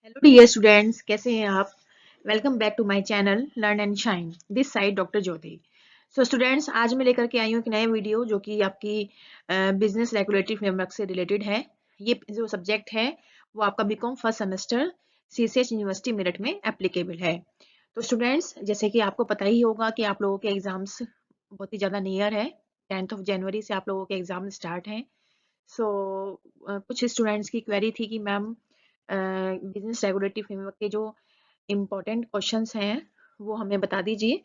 Hello dear students, कैसे हैं आप? Welcome back to my channel learn and shine. This side doctor Jyoti. So students, आज मैं लेकर के आई हूँ एक नया वीडियो जो कि आपकी बिजनेस रेगुलेटरी फ्रेमवर्क से रिलेटेड है। ये जो सब्जेक्ट है वो आपका BCom first semester CCS university Meerut में एप्लीकेबल है। तो स्टूडेंट्स, जैसे कि आपको पता ही होगा कि आप लोगों के एग्जाम्स बहुत ही ज़्यादा नियर है। 10th ऑफ जनवरी से आप लोगों के एग्जाम स्टार्ट हैं। सो कुछ स्टूडेंट्स की क्वेरी थी कि मैम बिजनेस रेगुलेटरी फ्रेमवर्क के जो इम्पोर्टेंट क्वेश्चंस हैं वो हमें बता दीजिए।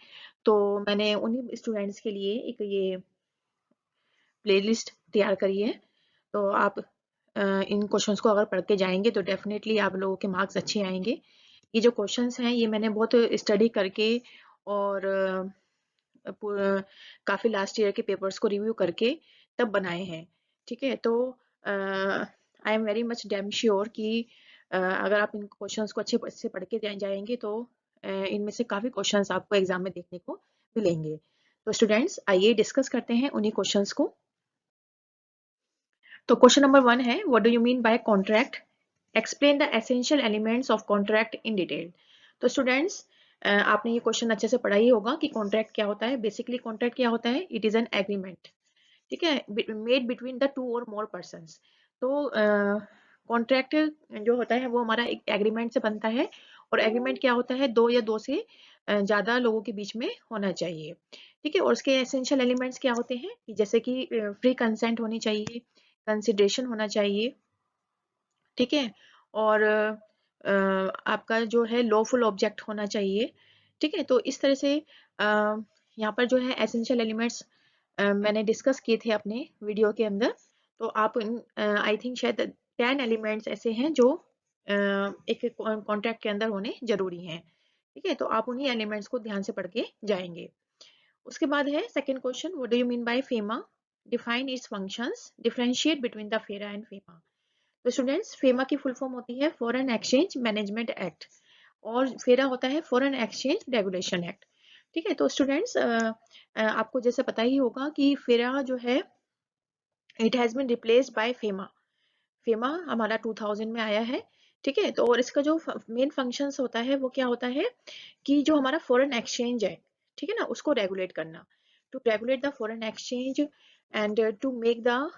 तो मैंने उन्हीं स्टूडेंट्स के लिए एक ये प्लेलिस्ट तैयार करी है। तो आप इन क्वेश्चंस को अगर पढ़ के जाएंगे तो डेफिनेटली आप लोगों के मार्क्स अच्छे आएंगे। ये जो क्वेश्चंस हैं ये मैंने बहुत स्टडी करके और काफ़ी लास्ट ईयर के पेपर्स को रिव्यू करके तब बनाए हैं। ठीक है, तो I am very much damn sure कि अगर आप इन क्वेश्चंस को अच्छे से पढ़ के जाएंगे तो इनमें से काफ़ी क्वेश्चंस आपको एग्जाम में देखने को मिलेंगे। तो स्टूडेंट्स, आइए डिस्कस करते हैं उन्हीं क्वेश्चंस को। तो क्वेश्चन नंबर 1 है, what do you mean by contract? Explain the essential elements of contract in detail. तो स्टूडेंट्स, आपने ये क्वेश्चन अच्छे से पढ़ा ही होगा कि कॉन्ट्रैक्ट क्या होता है। बेसिकली कॉन्ट्रैक्ट क्या होता है? इट इज एन एग्रीमेंट, ठीक है, मेड बिटवीन द टू और मोर पर्सन्स। तो कॉन्ट्रैक्ट जो होता है वो हमारा एक एग्रीमेंट से बनता है। और एग्रीमेंट क्या होता है? दो या दो से ज्यादा लोगों के बीच में होना चाहिए। ठीक है, और उसके एसेंशियल एलिमेंट्स क्या होते हैं कि जैसे कि फ्री कंसेंट होनी चाहिए, कंसिडरेशन होना चाहिए, ठीक है, और आपका जो है लॉफुल ऑब्जेक्ट होना चाहिए। ठीक है, तो इस तरह से यहाँ पर जो है एसेंशियल एलिमेंट्स मैंने डिस्कस किए थे अपने वीडियो के अंदर। तो आप आई थिंक शायद 10 एलिमेंट्स ऐसे हैं जो एक कॉन्ट्रैक्ट के अंदर होने जरूरी हैं। ठीक है, तो आप उन्हीं एलिमेंट्स को ध्यान से पढ़ के जाएंगे। उसके बाद है second question, what do you mean by FEMA? Define it's functions, differentiate between the फेरा एंड फेमा। तो स्टूडेंट्स, फेमा की फुल फॉर्म होती है फॉरेन एक्सचेंज मैनेजमेंट एक्ट, और फेरा होता है फॉरेन एक्सचेंज रेगुलेशन एक्ट। ठीक है, तो स्टूडेंट्स, आपको जैसे पता ही होगा कि फेरा जो है it has been replaced by FEMA. FEMA हमारा 2000 में आया है। ठीक है, तो और इसका जो मेन फंक्शंस होता है वो क्या होता है कि जो हमारा फॉरेन एक्सचेंज है, ठीक है ना, उसको रेगुलेट करना, to regulate the foreign exchange and to make the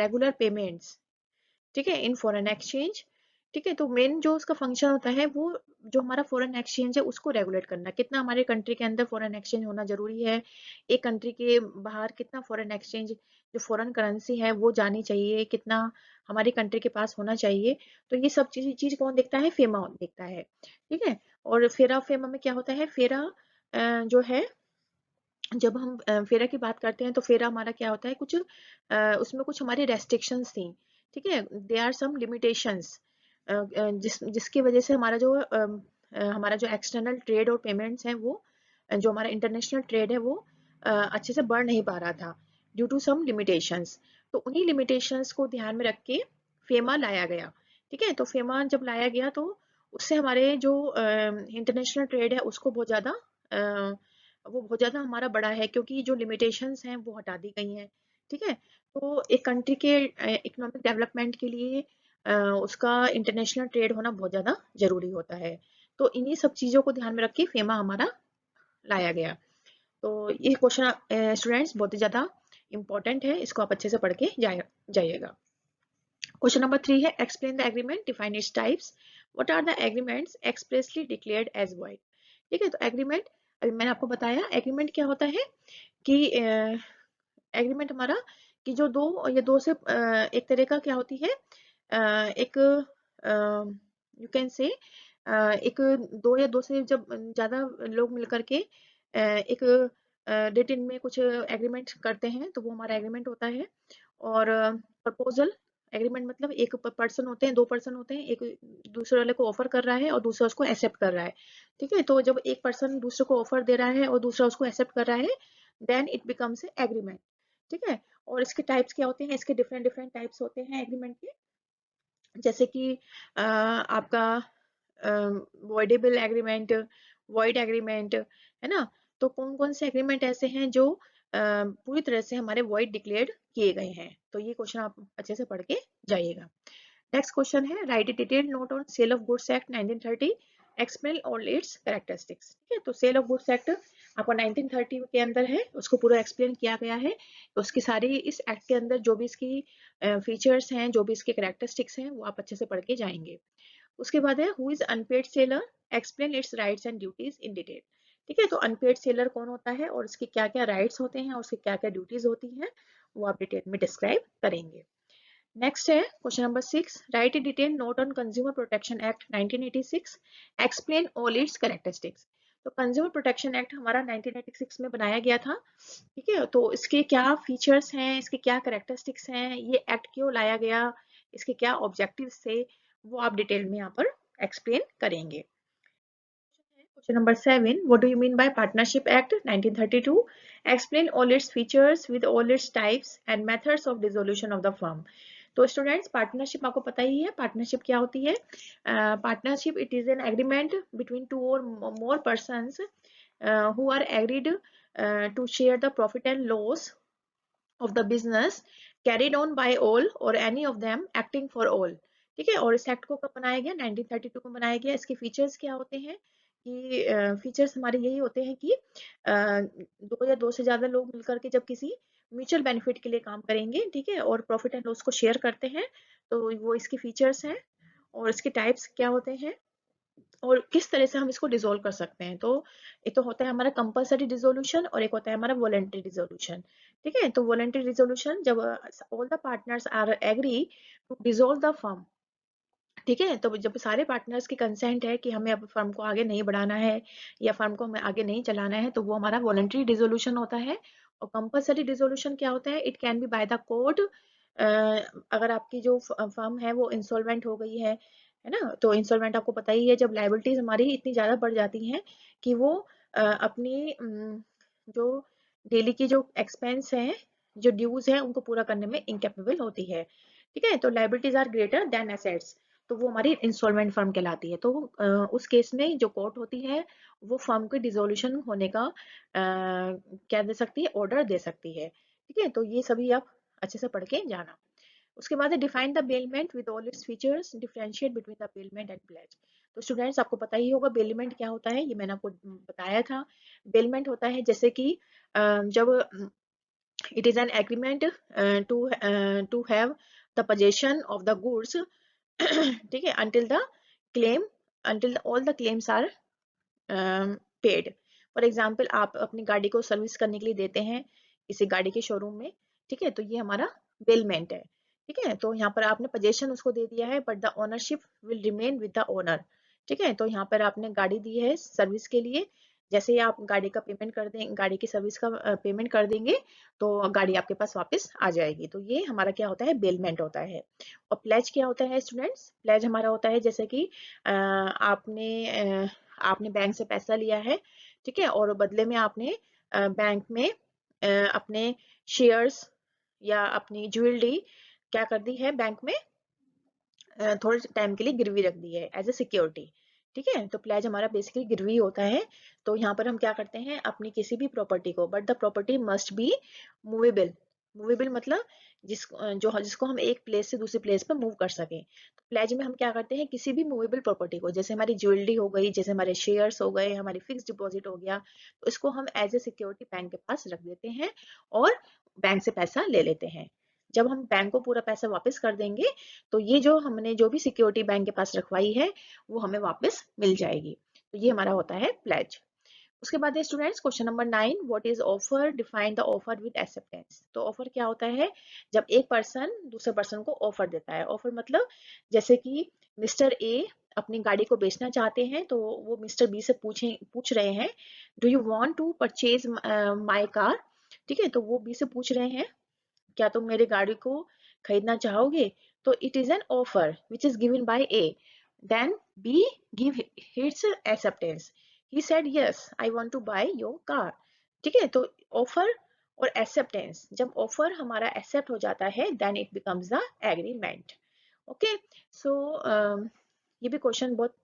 regular payments, ठीक है, इन फॉरेन एक्सचेंज। ठीक है, तो मेन जो उसका फंक्शन होता है वो जो हमारा फॉरेन एक्सचेंज है उसको रेगुलेट करना, कितना हमारे कंट्री के अंदर फॉरेन एक्सचेंज होना जरूरी है, एक कंट्री के बाहर कितना फॉरेन एक्सचेंज जो फॉरेन करेंसी है वो जानी चाहिए, कितना हमारी कंट्री के पास होना चाहिए। तो ये सब चीज कौन देखता है? फेमा देखता है। ठीक है, और फेरा फेमा में क्या होता है? फेरा जो है, जब हम फेरा की बात करते हैं तो फेरा हमारा क्या होता है, कुछ उसमें कुछ हमारी रेस्ट्रिक्शंस थी। ठीक है, दे आर सम लिमिटेशंस जिसकी वजह से हमारा जो हमारा जो एक्सटर्नल ट्रेड और पेमेंट्स हैं वो जो हमारा इंटरनेशनल ट्रेड है वो अच्छे से बढ़ नहीं पा रहा था ड्यू टू सम लिमिटेशंस। तो उन्हीं लिमिटेशंस को ध्यान में रख के फेमा लाया गया। ठीक है, तो फेमा जब लाया गया तो उससे हमारे जो इंटरनेशनल ट्रेड है उसको बहुत ज़्यादा वो बहुत ज़्यादा हमारा बड़ा है, क्योंकि जो लिमिटेशंस हैं वो हटा दी गई हैं। ठीक है, तो एक कंट्री के इकोनॉमिक डेवलपमेंट के लिए उसका इंटरनेशनल ट्रेड होना बहुत ज़्यादा ज़रूरी होता है। तो इन्हीं सब चीज़ों को ध्यान में रख के फेमा हमारा लाया गया। तो ये क्वेश्चन स्टूडेंट्स बहुत ही ज़्यादा इंपॉर्टेंट है, इसको आप अच्छे से पढ़ के जाइएगा। क्वेश्चन नंबर 3 है, explain the agreement, define its types, what are the agreements expressly declared as void. ठीक है, तो एग्रीमेंट अभी मैंने आपको बताया एग्रीमेंट क्या होता है कि एग्रीमेंट हमारा कि जो दो या दो से एक तरह का क्या होती है, एक यू कैन से एक दो या दो से जब ज्यादा लोग मिलकर के एक रिटन में कुछ एग्रीमेंट करते हैं तो वो हमारा एग्रीमेंट होता है। और प्रपोजल एग्रीमेंट मतलब एक पर्सन होते हैं, दो पर्सन होते हैं, एक दूसरे वाले को ऑफर कर रहा है और दूसरा उसको एक्सेप्ट कर रहा है। ठीक है, तो जब एक पर्सन दूसरे को ऑफर दे रहा है और दूसरा उसको एक्सेप्ट कर रहा है then it becomes a agreement. ठीक है, और इसके टाइप्स क्या होते हैं? इसके डिफरेंट डिफरेंट टाइप्स होते हैं एग्रीमेंट के, जैसे कि आपका वॉइडेबल एग्रीमेंट, वॉइड एग्रीमेंट, है ना। तो कौन कौन से एग्रीमेंट ऐसे हैं जो पूरी तरह से हमारे वॉइड डिक्लेयर्ड किए गए हैं? तो ये क्वेश्चन आप अच्छे से पढ़ के जाइएगा। नेक्स्ट क्वेश्चन है right A detailed note on sale of goods act 1930, explain all it's characteristics. ठीक है, तो सेल ऑफ गुड्स एक्ट आपको 1930 के अंदर है, उसको पूरा एक्सप्लेन किया गया है। तो उसकी सारी इस एक्ट के अंदर जो भी इसकी फीचर्स हैं, जो भी इसके कैरेक्टरिस्टिक्स हैं, वो आप अच्छे से पढ़ के जाएंगे। उसके बाद है who is unpaid seller, explain its rights and duties in detail. ठीक है, तो अनपेड सेलर कौन होता है और उसके क्या क्या राइट्स होते हैं और उसकी क्या क्या ड्यूटीज होती हैं, वो आप डिटेल में डिस्क्राइब करेंगे। नेक्स्ट है question number 6, right A detail note on consumer protection act 1986, explain all it's characteristics. तो कंज्यूमर प्रोटेक्शन एक्ट हमारा 1986 में बनाया गया था। ठीक है, तो इसके क्या फीचर्स हैं, इसके क्या कैरेक्टरिस्टिक्स हैं, ये एक्ट क्यों लाया गया, इसके क्या ऑब्जेक्टिव्स थे, वो आप डिटेल में यहाँ पर एक्सप्लेन करेंगे। Question number 7. What do you mean by Partnership Act 1932? Explain all its features with all its types and methods of dissolution of the firm. तो स्टूडेंट्स पार्टनरशिप आपको पता ही है, पार्टनरशिप क्या होती है। Partnership it is an agreement between two और मोर persons who are agreed to share the profit and loss of the business carried on by all or any of them acting for all। ठीक है, और इस act को कब बनाया गया, 1932 को बनाया गया। इसके फीचर्स क्या होते हैं कि फीचर्स हमारे यही होते हैं कि दो या दो से ज्यादा लोग मिलकर के जब किसी म्यूचुअल बेनिफिट के लिए काम करेंगे, ठीक है, और प्रॉफिट एंड लॉस को शेयर करते हैं, तो वो इसके फीचर्स हैं। और इसके टाइप्स क्या होते हैं और किस तरह से हम इसको डिसॉल्व कर सकते हैं। तो एक तो होता है हमारा कंपलसरी डिसोल्यूशन और एक होता है हमारा वॉलंटरी डिसोल्यूशन। ठीक है, तो वॉलंटरी डिसोल्यूशन जब all the partners are agree to dissolve the firm. ठीक है, तो जब सारे पार्टनर्स की कंसेंट है कि हमें अब फर्म को आगे नहीं बढ़ाना है या फर्म को हमें आगे नहीं चलाना है, तो वो हमारा वॉलंटरी डिसोल्यूशन होता है। और कंपलसरी डिसोल्यूशन क्या होता है, it can be by the court. अगर आपकी जो फर्म है वो इंसॉल्वेंट हो गई है ना, तो इंसॉल्वेंट आपको पता ही है जब लाइबिलिटीज हमारी इतनी ज्यादा बढ़ जाती हैं कि वो अपनी जो डेली की जो एक्सपेंस है, जो ड्यूज है, उनको पूरा करने में इनकेपेबल होती है। ठीक है, तो liabilities are greater than assets, तो वो हमारी इंस्टॉलमेंट फर्म कहलाती है। तो उस केस में जो कोर्ट होती है वो फर्म के डिसोल्यूशन होने का क्या दे सकती है, ऑर्डर दे सकती है। ठीक है, तो ये सभी आप अच्छे से पढ़ के जाना। उसके बाद है define the bailment with all its features, differentiate between the bailment and pledge. तो स्टूडेंट्स आपको पता ही होगा बेलमेंट क्या होता है, ये मैंने आपको बताया था। बेलमेंट होता है जैसे कि जब it is an agreement to have the possession of the goods, ठीक है, claim until all the claims are paid. For example आप अपनी गाड़ी को सर्विस करने के लिए देते हैं किसी गाड़ी के शोरूम में, ठीक है, तो ये हमारा बेलमेंट है। ठीक है, तो यहाँ पर आपने पोजेशन उसको दे दिया है but the ownership will remain with the owner. ठीक है, तो यहाँ पर आपने गाड़ी दी है सर्विस के लिए, जैसे ही आप गाड़ी का पेमेंट कर दें, गाड़ी की सर्विस का पेमेंट कर देंगे, तो गाड़ी आपके पास वापस आ जाएगी। तो ये हमारा क्या होता है, बेलमेंट होता है। और प्लेज क्या होता है स्टूडेंट्स, प्लेज हमारा होता है जैसे कि आपने बैंक से पैसा लिया है, ठीक है, और बदले में आपने बैंक में अपने शेयर्स या अपनी ज्वेलरी क्या कर दी है, बैंक में थोड़े टाइम के लिए गिरवी रख दी है एज ए सिक्योरिटी। ठीक है, तो प्लेज हमारा बेसिकली गिरवी होता है। तो यहाँ पर हम क्या करते हैं, अपनी किसी भी प्रॉपर्टी को, but the property must be movable. Movable मतलब जिसको हम एक प्लेस से दूसरी प्लेस पर मूव कर सकें। तो प्लेज में हम क्या करते हैं, किसी भी मूवेबल प्रॉपर्टी को, जैसे हमारी ज्वेलरी हो गई, जैसे हमारे शेयर्स हो गए, हमारी फिक्स डिपॉजिट हो गया, तो इसको हम एज ए सिक्योरिटी बैंक के पास रख देते हैं और बैंक से पैसा ले लेते हैं। जब हम बैंक को पूरा पैसा वापस कर देंगे, तो ये जो हमने जो भी सिक्योरिटी बैंक के पास रखवाई है वो हमें वापस मिल जाएगी। तो ये हमारा होता है प्लेज। उसके बाद students question number 9, what is offer, define the offer with acceptance. तो ऑफर क्या होता है, जब एक पर्सन दूसरे पर्सन को ऑफर देता है। ऑफर मतलब जैसे कि मिस्टर ए अपनी गाड़ी को बेचना चाहते हैं, तो वो मिस्टर बी से पूछ रहे हैं, do you want to purchase my car. ठीक है, तो वो बी से पूछ रहे हैं, क्या तुम मेरी गाड़ी को खरीदना चाहोगे। तो it is an offer which is given by A, then B give his acceptance, he said yes I want to buy your car. ठीक है, तो ऑफर और एक्सेप्टेंस, जब ऑफर हमारा एक्सेप्ट हो जाता है then it becomes the agreement. Okay, so ये भी क्वेश्चन बहुत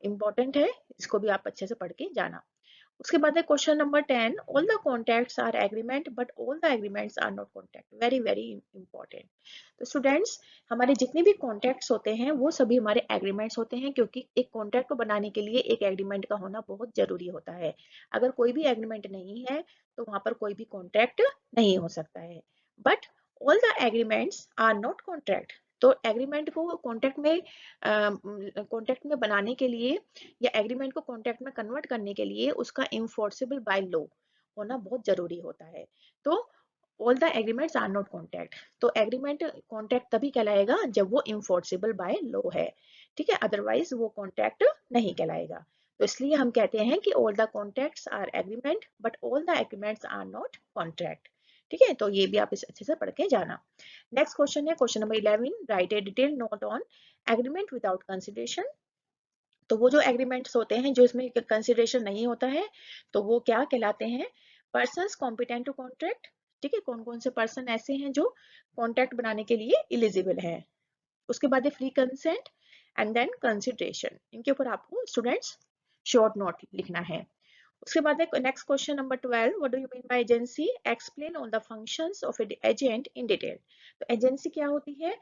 इंपॉर्टेंट है, इसको भी आप अच्छे से पढ़ के जाना। उसके बाद है question number 10, all the contracts are agreement but all the agreements are not contract. Very very important. तो स्टूडेंट्स, हमारे जितने भी कॉन्ट्रैक्ट्स होते हैं वो सभी हमारे एग्रीमेंट्स होते हैं, क्योंकि एक कॉन्ट्रैक्ट को बनाने के लिए एक एग्रीमेंट का होना बहुत जरूरी होता है। अगर कोई भी एग्रीमेंट नहीं है तो वहां पर कोई भी कॉन्ट्रैक्ट नहीं हो सकता है। But all the agreements are not contract. तो एग्रीमेंट को कॉन्ट्रैक्ट में बनाने के लिए या एग्रीमेंट को कॉन्ट्रैक्ट में कन्वर्ट करने के लिए उसका इन्फोर्सेबल बाय लॉ होना बहुत जरूरी होता है। तो all the agreements are not contract. तो एग्रीमेंट कॉन्ट्रैक्ट तभी कहलाएगा जब वो इन्फोर्सेबल बाय लॉ है, ठीक है, अदरवाइज वो कॉन्ट्रैक्ट नहीं कहलाएगा। तो इसलिए हम कहते हैं कि all the contracts are agreement but all the agreements are not contract. ठीक है, तो ये भी आप इस अच्छे से पढ़ के जाना। नेक्स्ट क्वेश्चन है question number 11, right A detail note on agreement without consideration. तो वो जो एग्रीमेंट्स होते हैं जो इसमें कंसिडरेशन नहीं होता है तो वो क्या कहलाते हैं? Persons competent to contract. ठीक है, कौन कौन से पर्सन ऐसे हैं जो कॉन्ट्रैक्ट बनाने के लिए इलिजिबल हैं। उसके बाद है free consent and then consideration. इनके ऊपर आपको स्टूडेंट्स शॉर्ट नोट लिखना है। उसके बाद है next question number 12, what do you mean by agency, explain on the functions of agent in detail. तो एजेंसी क्या होती है?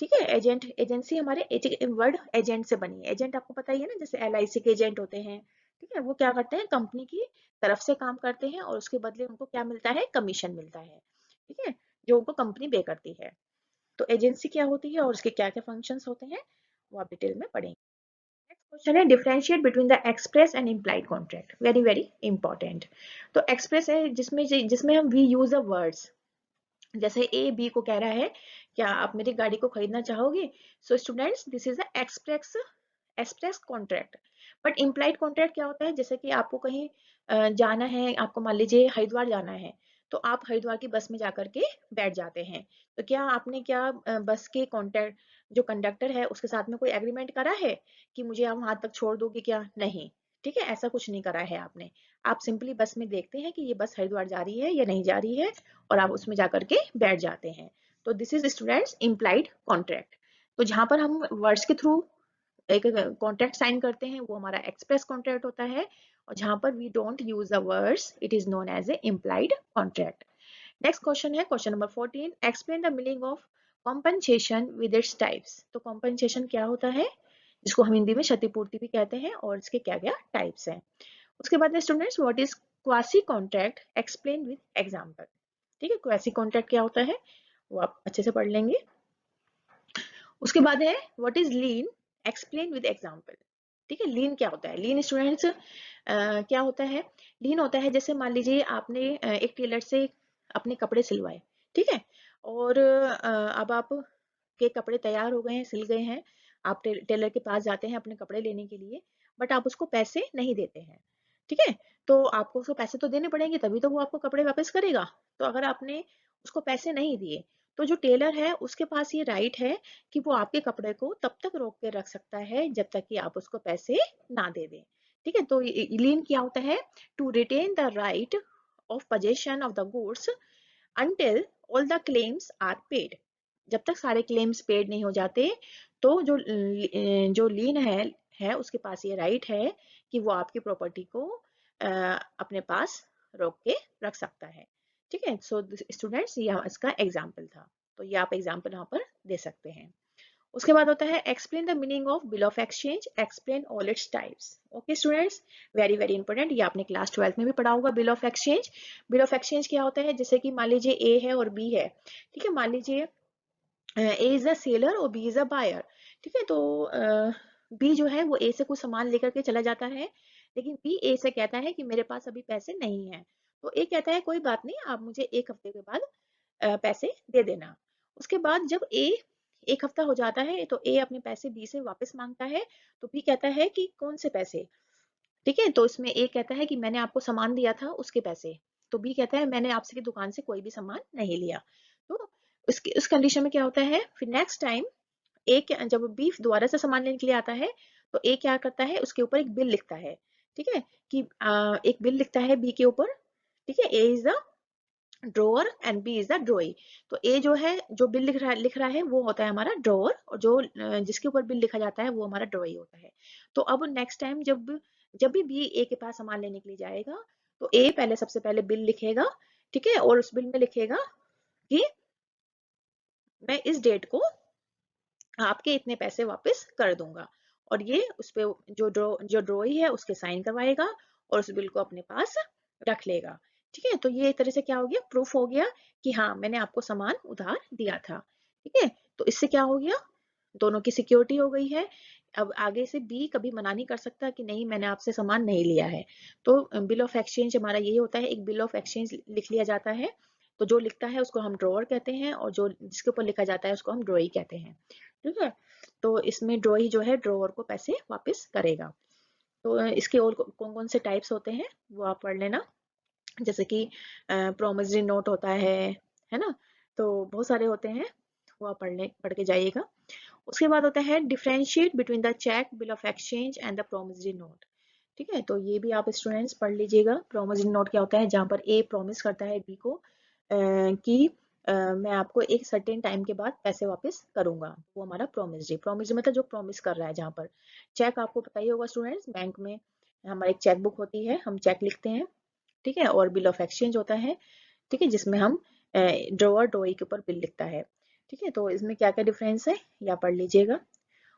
ठीक है, एजेंट, एजेंसी हमारे वर्ड एजेंट से बनी है। एजेंट आपको पता ही है ना, जैसे LIC के एजेंट होते हैं। ठीक है, वो क्या करते हैं? कंपनी की तरफ से काम करते हैं और उसके बदले उनको क्या मिलता है? कमीशन मिलता है। ठीक है, जो उनको कंपनी पे करती है। तो एजेंसी क्या होती है और उसके क्या क्या फंक्शंस होते हैं वो आप डिटेल में पढ़ेंगे। नेक्स्ट क्वेश्चन है differentiate between the express and implied contract. Very very important. तो एक्सप्रेस है जिसमें जिसमें हम वी यूज अ वर्ड्स, जैसे A B को कह रहा है क्या आप मेरी गाड़ी को खरीदना चाहोगे। So students, this is a express express contract. But implied contract क्या होता है? जैसे कि आपको कहीं जाना है, आपको मान लीजिए हरिद्वार जाना है, तो आप हरिद्वार की बस में जाकर के बैठ जाते हैं। तो क्या आपने क्या बस के कॉन्ट्रैक्ट जो कंडक्टर है उसके साथ में कोई एग्रीमेंट करा है कि मुझे आप वहां तक छोड़ दोगे क्या? नहीं। ठीक है, ऐसा कुछ नहीं करा है आपने। आप सिंपली बस में देखते हैं कि ये बस हरिद्वार जा रही है या नहीं जा रही है और आप उसमें जाकर के बैठ जाते हैं। तो this is students implied contract. तो जहां पर हम वर्ड्स के थ्रू एक कॉन्ट्रैक्ट साइन करते हैं वो हमारा एक्सप्रेस कॉन्ट्रैक्ट होता है, और जहां पर we don't use the words it is known as a implied contract. Next question है question number 14, explain the meaning of compensation with its types. तो कॉम्पनसेशन क्या होता है, जिसको हम हिंदी में क्षतिपूर्ति भी कहते हैं, और इसके क्या क्या टाइप्स हैं। उसके बाद में students, what is quasi contract, explain with example. ठीक है, क्वासी कॉन्ट्रैक्ट क्या होता है वो आप अच्छे से पढ़ लेंगे। उसके बाद है what is lean, explain with example. ठीक है, लीन क्या होता है? लीन स्टूडेंट्स क्या होता है? लीन होता है जैसे मान लीजिए आपने एक टेलर से अपने कपड़े सिलवाए। ठीक है, और अब आप के कपड़े तैयार हो गए हैं, सिल गए हैं, आप टेलर के पास जाते हैं अपने कपड़े लेने के लिए, बट आप उसको पैसे नहीं देते हैं। ठीक है, तो आपको उसको पैसे तो देने पड़ेंगे तभी तो वो आपको कपड़े वापस करेगा। तो अगर आपने उसको पैसे नहीं दिए तो जो टेलर है उसके पास ये राइट है कि वो आपके कपड़े को तब तक रोक के रख सकता है जब तक कि आप उसको पैसे ना दे दें। ठीक है, तो लीन क्या होता है? To retain the right of possession of the goods until all the claims are paid। जब तक सारे क्लेम्स पेड नहीं हो जाते तो जो लीन है उसके पास ये राइट है कि वो आपकी प्रॉपर्टी को अपने पास रोक के रख सकता है। ठीक है, सो स्टूडेंट्स ये इसका एग्जाम्पल था, तो ये आप एग्जाम्पल यहाँ पर दे सकते हैं। उसके बाद होता है explain the meaning of bill of exchange, explain all its types. Okay students, very very important, ये आपने क्लास 12 में भी पढ़ा होगा bill of exchange. Bill of exchange क्या होता है? जैसे कि मान लीजिए ए है और बी है। ठीक है, मान लीजिए ए इज अ सेलर और बी इज अ बायर। ठीक है, तो बी जो है वो ए से कुछ सामान लेकर के चला जाता है, लेकिन बी ए से कहता है कि मेरे पास अभी पैसे नहीं है। तो ए कहता है कोई बात नहीं, आप मुझे एक हफ्ते के बाद पैसे दे देना। उसके बाद जब ए एक हफ्ता हो जाता है तो ए अपने पैसे बी से वापस मांगता है। तो बी कहता है कि कौन से पैसे? ठीक है, तो इसमें ए कहता है कि मैंने आपको सामान दिया था उसके पैसे। तो बी कहता है मैंने आपसे की दुकान से कोई भी सामान नहीं लिया। तो उसकी उस कंडीशन में क्या होता है? फिर नेक्स्ट टाइम ए जब बी दोबारा से सामान लेने के लिए आता है तो ए क्या करता है? उसके ऊपर एक बिल लिखता है। ठीक है, कि एक बिल लिखता है बी के ऊपर। ठीक है, A is the drawer and B is the drawee. तो ए जो है जो बिल लिख रहा है वो होता है हमारा ड्रॉअर, और जो जिसके ऊपर बिल लिखा जाता है वो हमारा ड्रॉई होता है। तो अब नेक्स्ट टाइम जब जब भी बी ए के पास सामान लेने के लिए जाएगा तो ए पहले सबसे पहले बिल लिखेगा, ठीक है, और उस बिल में लिखेगा कि मैं इस डेट को आपके इतने पैसे वापस कर दूंगा, और ये उस पे जो ड्रॉई है उसके साइन करवाएगा और उस बिल को अपने पास रख लेगा। ठीक है, तो ये एक तरह से क्या हो गया, प्रूफ हो गया कि हाँ मैंने आपको सामान उधार दिया था। ठीक है, तो इससे क्या हो गया, दोनों की सिक्योरिटी हो गई है। अब आगे से बी कभी मना नहीं कर सकता कि नहीं मैंने आपसे सामान नहीं लिया है। तो बिल ऑफ एक्सचेंज हमारा यही होता है, एक बिल ऑफ एक्सचेंज लिख लिया जाता है। तो जो लिखता है उसको हम ड्रॉअर कहते हैं और जो जिसके ऊपर लिखा जाता है उसको हम ड्रॉई कहते हैं। ठीक है, तो इसमें ड्रॉई जो है ड्रॉअर को पैसे वापस करेगा। तो इसके और कौन कौन से टाइप्स होते हैं वो आप पढ़ लेना, जैसे कि प्रोमिसरी नोट होता है ना, तो बहुत सारे होते हैं, वो आप पढ़ के जाइएगा। उसके बाद होता है differentiate between the cheque, bill of exchange and the promissory note. ठीक है, तो ये भी आप स्टूडेंट्स पढ़ लीजिएगा। प्रोमिसरी नोट क्या होता है, जहाँ पर ए प्रॉमिस करता है बी को कि मैं आपको एक सर्टेन टाइम के बाद पैसे वापस करूंगा, वो हमारा प्रोमिसरी। प्रोमिसरी मतलब जो प्रॉमिस कर रहा है। जहाँ पर चेक आपको पता ही होगा स्टूडेंट्स, बैंक में हमारी एक चेक बुक होती है, हम चेक लिखते हैं। ठीक है, और बिल ऑफ एक्सचेंज होता है, ठीक है, जिसमें हम ड्रॉअर ड्रॉई के ऊपर बिल लिखता है। ठीक है, तो इसमें क्या क्या डिफरेंस है या पढ़ लीजिएगा।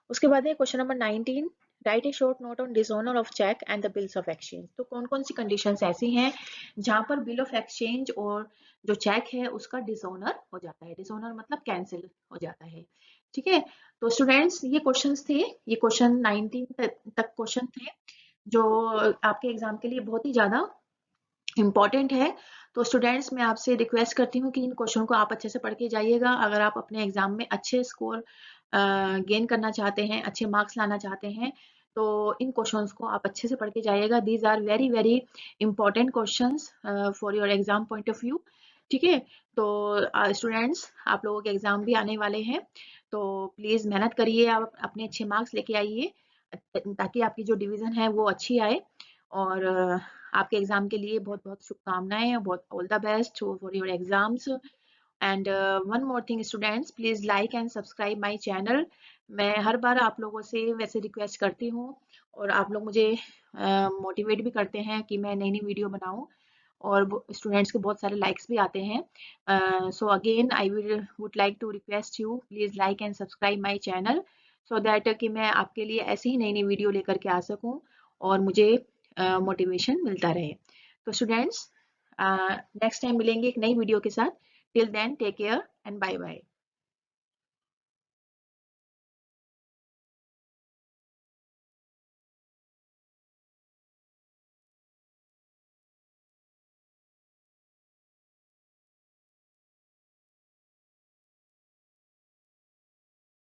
उसके बाद है question number 19, write a short note on dishonour of cheque and the bills of exchange. तो कौन कौन सी कंडीशंस ऐसी हैं जहां पर बिल ऑफ एक्सचेंज और जो चेक है उसका डिसऑनर हो जाता है। डिसऑनर मतलब कैंसिल हो जाता है। ठीक है, तो स्टूडेंट्स ये क्वेश्चंस थे, ये क्वेश्चन 19 तक क्वेश्चन थे जो आपके एग्जाम के लिए बहुत ही ज्यादा इम्पॉर्टेंट है। तो स्टूडेंट्स मैं आपसे रिक्वेस्ट करती हूँ कि इन क्वेश्चन को आप अच्छे से पढ़ के जाइएगा। अगर आप अपने एग्जाम में अच्छे स्कोर गेन करना चाहते हैं, अच्छे मार्क्स लाना चाहते हैं, तो इन क्वेश्चंस को आप अच्छे से पढ़ के जाइएगा। These are very very important questions for your exam point of view. ठीक है, तो स्टूडेंट्स आप लोगों के एग्जाम भी आने वाले हैं, तो प्लीज़ मेहनत करिए, आप अपने अच्छे मार्क्स लेके आइए ताकि आपकी जो डिवीज़न है वो अच्छी आए। और आपके एग्जाम के लिए बहुत बहुत शुभकामनाएं, बहुत all the best for your exams. And one more thing students, please like and subscribe my channel. मैं हर बार आप लोगों से वैसे रिक्वेस्ट करती हूँ और आप लोग मुझे मोटिवेट भी करते हैं कि मैं नई नई वीडियो बनाऊं, और स्टूडेंट्स के बहुत सारे लाइक्स भी आते हैं। So again I would like to request you, please like and subscribe my channel so that कि मैं आपके लिए ऐसी ही नई नई वीडियो लेकर के आ सकूं और मुझे मोटिवेशन मिलता रहे। तो स्टूडेंट्स नेक्स्ट टाइम मिलेंगे एक नई वीडियो के साथ। Till then take care and bye bye.